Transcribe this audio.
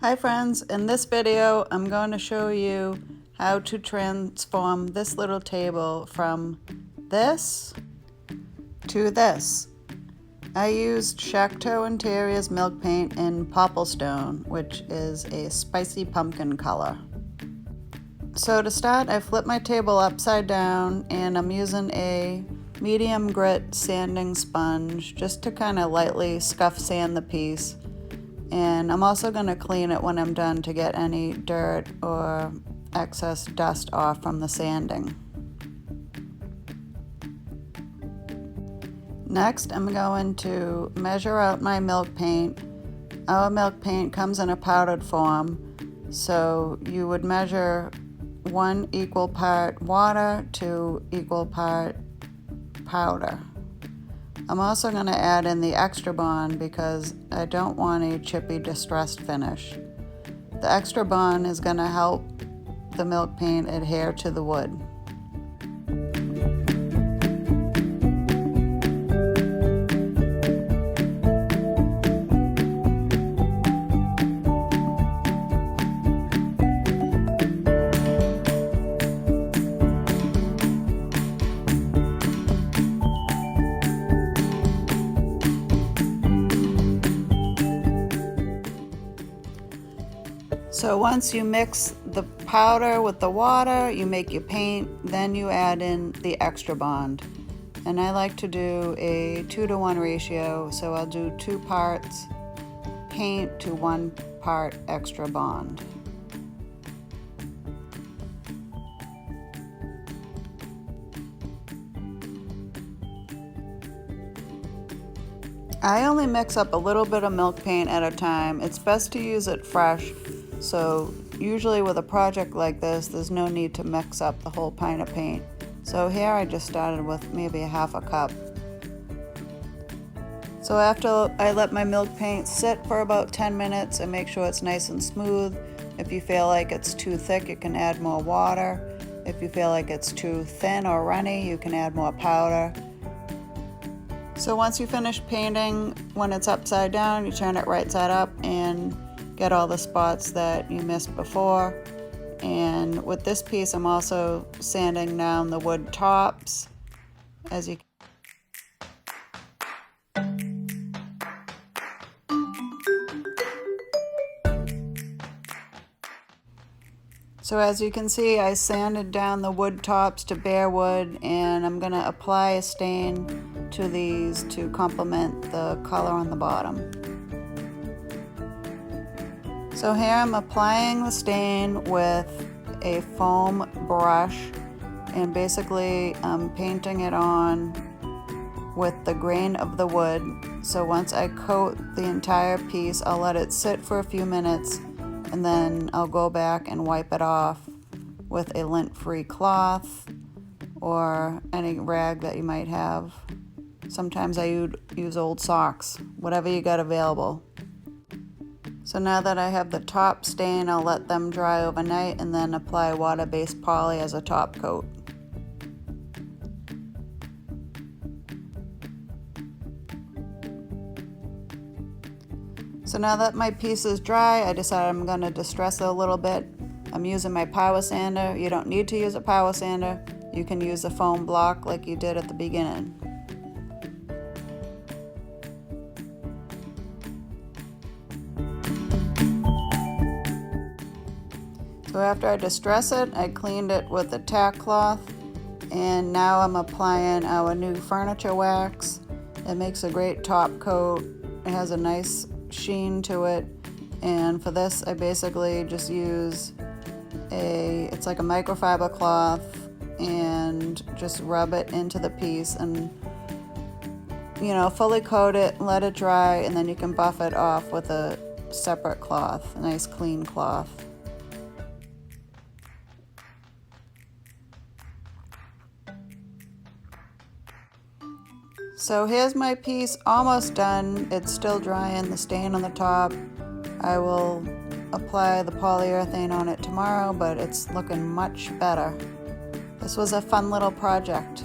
Hi friends, in this video I'm going to show you how to transform this little table from this to this. I used Shackteau Interiors Milk Paint in Popplestone, which is a spicy pumpkin color. So to start, I flip my table upside down and I'm using a medium grit sanding sponge just to kind of lightly scuff sand the piece. And I'm also going to clean it when I'm done to get any dirt or excess dust off from the sanding. Next, I'm going to measure out my milk paint. Our milk paint comes in a powdered form, so you would measure 1 equal part water to equal part powder. I'm also going to add in the extra bond because I don't want a chippy distressed finish. The extra bond is going to help the milk paint adhere to the wood. So once you mix the powder with the water, you make your paint, then you add in the extra bond. And I like to do a 2-to-1 ratio, so I'll do 2 parts paint to 1 part extra bond. I only mix up a little bit of milk paint at a time. It's best to use it fresh. So usually with a project like this, there's no need to mix up the whole pint of paint. So here I just started with maybe 1/2 cup. So after I let my milk paint sit for about 10 minutes and make sure it's nice and smooth, if you feel like it's too thick, you can add more water. If you feel like it's too thin or runny, you can add more powder. So once you finish painting, when it's upside down, you turn it right side up and get all the spots that you missed before. And with this piece, I'm also sanding down the wood tops, as you can see, I sanded down the wood tops to bare wood, and I'm going to apply a stain to these to complement the color on the bottom. So here I'm applying the stain with a foam brush, and basically I'm painting it on with the grain of the wood. So once I coat the entire piece, I'll let it sit for a few minutes, and then I'll go back and wipe it off with a lint-free cloth or any rag that you might have. Sometimes I use old socks, whatever you got available. So now that I have the top stain, I'll let them dry overnight and then apply water-based poly as a top coat. So now that my piece is dry, I decided I'm going to distress it a little bit. I'm using my power sander. You don't need to use a power sander. You can use a foam block like you did at the beginning. So after I distress it, I cleaned it with a tack cloth, and now I'm applying our new furniture wax. It makes a great top coat. It has a nice sheen to it, and for this I basically just use it's like a microfiber cloth, and just rub it into the piece and fully coat it, let it dry, and then you can buff it off with a separate cloth, a nice clean cloth. So here's my piece almost done. It's still drying, the stain on the top. I will apply the polyurethane on it tomorrow, but it's looking much better. This was a fun little project.